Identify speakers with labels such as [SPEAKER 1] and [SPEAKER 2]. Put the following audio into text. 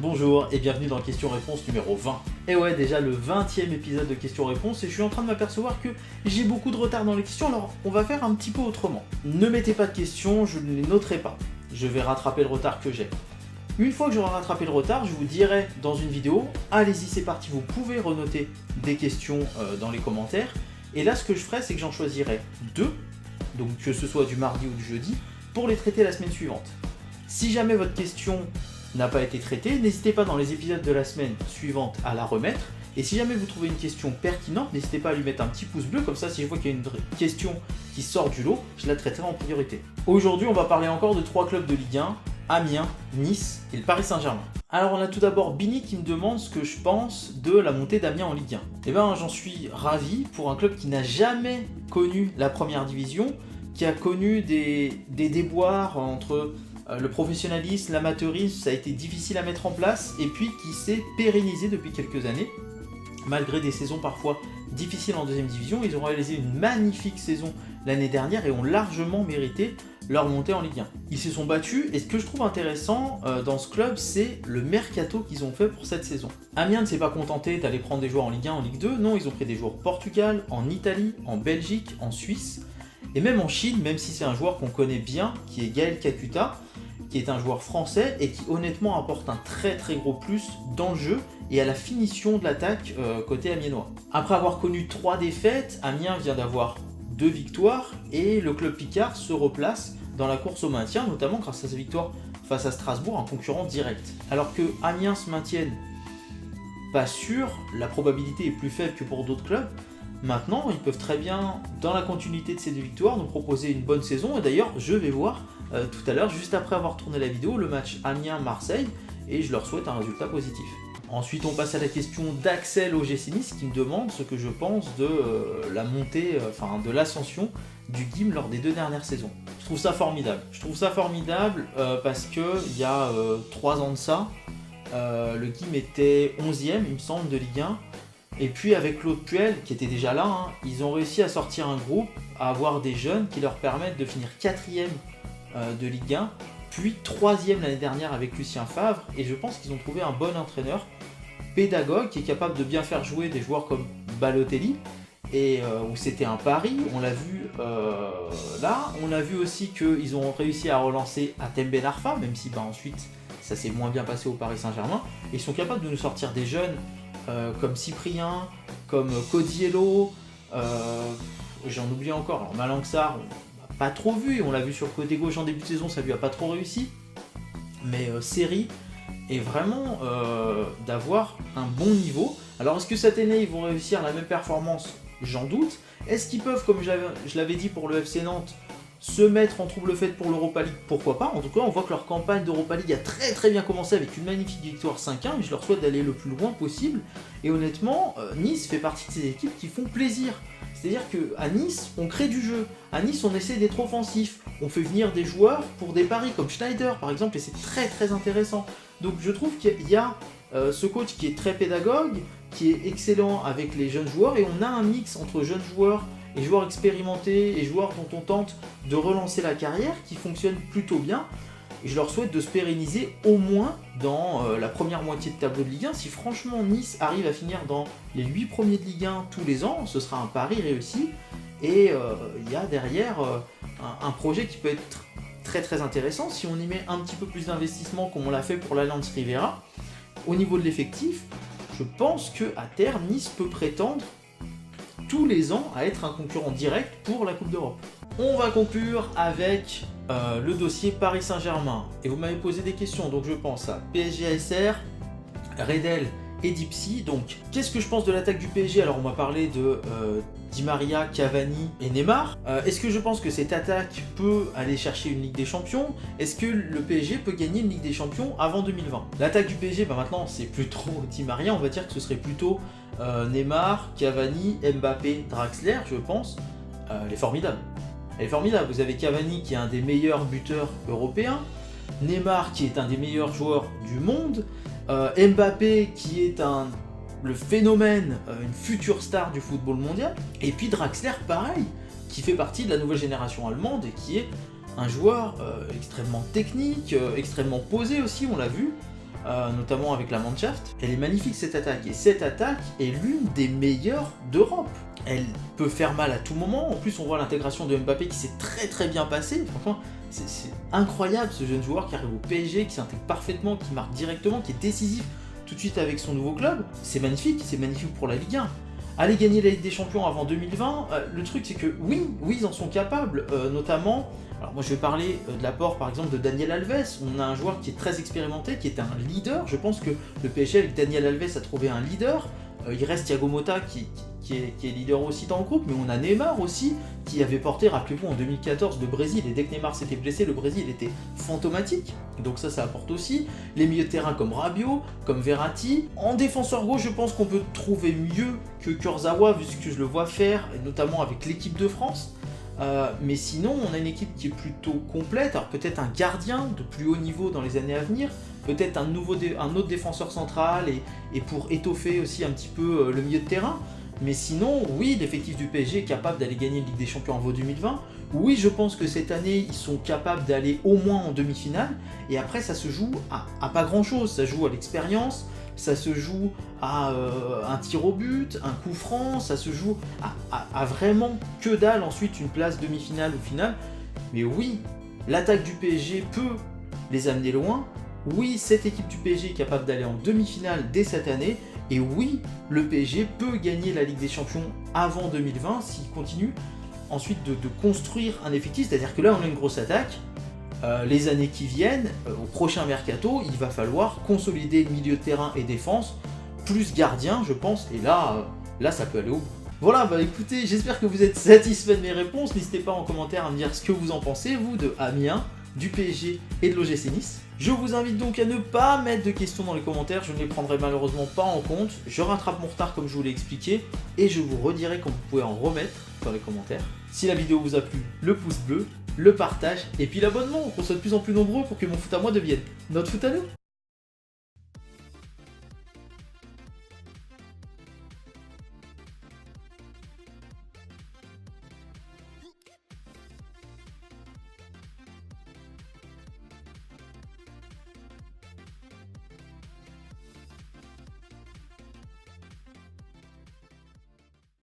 [SPEAKER 1] Bonjour et bienvenue dans Question-Réponse numéro 20. Et ouais, déjà le 20e épisode de Question-Réponse et je suis en train de m'apercevoir que j'ai beaucoup de retard dans les questions, alors on va faire un petit peu autrement. Ne mettez pas de questions, je ne les noterai pas. Je vais rattraper le retard que j'ai. Une fois que j'aurai rattrapé le retard, je vous dirai dans une vidéo, allez-y c'est parti, vous pouvez renoter des questions dans les commentaires. Et là ce que je ferai, c'est que j'en choisirai deux, donc que ce soit du mardi ou du jeudi, pour les traiter la semaine suivante. Si jamais votre question n'a pas été traitée, n'hésitez pas dans les épisodes de la semaine suivante à la remettre. Et si jamais vous trouvez une question pertinente, n'hésitez pas à lui mettre un petit pouce bleu, comme ça si je vois qu'il y a une question qui sort du lot, je la traiterai en priorité. Aujourd'hui on va parler encore de 3 clubs de Ligue 1, Amiens, Nice et le Paris Saint-Germain. Alors on a tout d'abord Bini qui me demande ce que je pense de la montée d'Amiens en Ligue 1. Eh bien j'en suis ravi pour un club qui n'a jamais connu la première division, qui a connu des déboires entre le professionnalisme, l'amateurisme, ça a été difficile à mettre en place, et puis qui s'est pérennisé depuis quelques années. Malgré des saisons parfois difficiles en deuxième division, ils ont réalisé une magnifique saison l'année dernière et ont largement mérité leur montée en Ligue 1. Ils se sont battus, et ce que je trouve intéressant dans ce club, c'est le mercato qu'ils ont fait pour cette saison. Amiens ne s'est pas contenté d'aller prendre des joueurs en Ligue 1, en Ligue 2, non, ils ont pris des joueurs au Portugal, en Italie, en Belgique, en Suisse, et même en Chine, même si c'est un joueur qu'on connaît bien, qui est Gaël Kakuta, qui est un joueur français et qui honnêtement apporte un très gros plus dans le jeu et à la finition de l'attaque côté amiénois. Après avoir connu 3 défaites, Amiens vient d'avoir 2 victoires et le club Picard se replace dans la course au maintien, notamment grâce à sa victoire face à Strasbourg, un concurrent direct. Alors que Amiens se maintienne, pas sûr, la probabilité est plus faible que pour d'autres clubs. Maintenant, ils peuvent très bien, dans la continuité de ces 2 victoires, nous proposer une bonne saison. Et d'ailleurs, je vais voir tout à l'heure, juste après avoir tourné la vidéo, le match Amiens-Marseille, et je leur souhaite un résultat positif. Ensuite, on passe à la question d'Axel OGC Nice qui me demande ce que je pense de la montée, de l'ascension du GIM lors des 2 dernières saisons. Je trouve ça formidable. Parce que il y a 3 ans de ça, le GIM était 11e, il me semble, de Ligue 1. Et puis avec Claude Puel, qui était déjà là, ils ont réussi à sortir un groupe, à avoir des jeunes qui leur permettent de finir 4e de Ligue 1, puis 3e l'année dernière avec Lucien Favre, et je pense qu'ils ont trouvé un bon entraîneur, pédagogue, qui est capable de bien faire jouer des joueurs comme Balotelli, et où c'était un pari, on l'a vu là, on a vu aussi qu'ils ont réussi à relancer Hatem Ben Arfa, même si ensuite ça s'est moins bien passé au Paris Saint-Germain, et ils sont capables de nous sortir des jeunes comme Cyprien, comme Codiello, j'en oublie encore, alors Malang Sarr, on l'a pas trop vu, on l'a vu sur côté gauche en début de saison, ça lui a pas trop réussi, mais Seri est vraiment d'avoir un bon niveau. Alors est-ce que cette année ils vont réussir la même performance? J'en doute. Est-ce qu'ils peuvent, comme je l'avais dit pour le FC Nantes, se mettre en trouble fait pour l'Europa League? Pourquoi pas? En tout cas, on voit que leur campagne d'Europa League a très bien commencé avec une magnifique victoire 5-1, mais je leur souhaite d'aller le plus loin possible. Et honnêtement, Nice fait partie de ces équipes qui font plaisir. C'est-à-dire qu'à Nice, on crée du jeu. À Nice, on essaie d'être offensif. On fait venir des joueurs pour des paris comme Schneider, par exemple, et c'est très intéressant. Donc je trouve qu'il y a ce coach qui est très pédagogue, qui est excellent avec les jeunes joueurs, et on a un mix entre jeunes joueurs et joueurs expérimentés et joueurs dont on tente de relancer la carrière qui fonctionne plutôt bien. Et je leur souhaite de se pérenniser au moins dans la première moitié de tableau de Ligue 1. Si franchement Nice arrive à finir dans les 8 premiers de Ligue 1 tous les ans, ce sera un pari réussi. Et il y a derrière un projet qui peut être très intéressant si on y met un petit peu plus d'investissement comme on l'a fait pour l'Alliance Riviera. Au niveau de l'effectif, je pense qu'à terme, Nice peut prétendre tous les ans à être un concurrent direct pour la Coupe d'Europe. On va conclure avec le dossier Paris Saint-Germain. Et vous m'avez posé des questions, donc je pense à PSG ASR, Redel et Dipsy. Donc, qu'est-ce que je pense de l'attaque du PSG? Alors, on m'a parlé de Di Maria, Cavani et Neymar. Est-ce que je pense que cette attaque peut aller chercher une Ligue des Champions? Est-ce que le PSG peut gagner une Ligue des Champions avant 2020? L'attaque du PSG, maintenant, c'est plus trop Di Maria. On va dire que ce serait plutôt Neymar, Cavani, Mbappé, Draxler, je pense. Elle est formidable. Elle est formidable. Vous avez Cavani qui est un des meilleurs buteurs européens, Neymar qui est un des meilleurs joueurs du monde, Mbappé qui est le phénomène, une future star du football mondial, et puis Draxler pareil, qui fait partie de la nouvelle génération allemande et qui est un joueur extrêmement technique, extrêmement posé aussi, on l'a vu. notamment avec la Mannschaft. Elle est magnifique cette attaque, et cette attaque est l'une des meilleures d'Europe. Elle peut faire mal à tout moment, en plus on voit l'intégration de Mbappé qui s'est très bien passée, franchement c'est incroyable ce jeune joueur qui arrive au PSG, qui s'intègre parfaitement, qui marque directement, qui est décisif tout de suite avec son nouveau club. C'est magnifique pour la Ligue 1. Aller gagner la Ligue des Champions avant 2020, le truc c'est que oui ils en sont capables, notamment, alors moi je vais parler de l'apport par exemple de Daniel Alves. On a un joueur qui est très expérimenté, qui est un leader. Je pense que le PSG avec Daniel Alves a trouvé un leader. Il reste Thiago Motta qui est leader aussi dans le groupe, mais on a Neymar aussi qui avait porté, rappelez-vous, en 2014 le Brésil, et dès que Neymar s'était blessé, le Brésil était fantomatique, donc ça apporte aussi. Les milieux de terrain comme Rabiot, comme Verratti. En défenseur gauche, je pense qu'on peut trouver mieux que Kurzawa, vu ce que je le vois faire, et notamment avec l'équipe de France. Mais sinon, on a une équipe qui est plutôt complète. Alors peut-être un gardien de plus haut niveau dans les années à venir, peut-être un autre défenseur central, et pour étoffer aussi un petit peu le milieu de terrain. Mais sinon, oui, l'effectif du PSG est capable d'aller gagner une Ligue des Champions en 2020. Oui, je pense que cette année, ils sont capables d'aller au moins en demi-finale. Et après, ça se joue à pas grand-chose. Ça joue à l'expérience, ça se joue à un tir au but, un coup franc, ça se joue à vraiment que dalle ensuite une place demi-finale ou finale. Mais oui, l'attaque du PSG peut les amener loin. Oui, cette équipe du PSG est capable d'aller en demi-finale dès cette année. Et oui, le PSG peut gagner la Ligue des Champions avant 2020 s'il continue ensuite de construire un effectif. C'est-à-dire que là, on a une grosse attaque. Les années qui viennent, au prochain mercato, il va falloir consolider le milieu de terrain et défense, plus gardien, je pense. Et là, ça peut aller au bout. Voilà, bah écoutez, j'espère que vous êtes satisfait de mes réponses. N'hésitez pas en commentaire à me dire ce que vous en pensez, vous, de Amiens, du PSG et de l'OGC Nice. Je vous invite donc à ne pas mettre de questions dans les commentaires, je ne les prendrai malheureusement pas en compte. Je rattrape mon retard comme je vous l'ai expliqué, et je vous redirai quand vous pouvez en remettre dans les commentaires. Si la vidéo vous a plu, le pouce bleu, le partage, et puis l'abonnement, pour qu'on soit de plus en plus nombreux pour que mon foot à moi devienne notre foot à nous.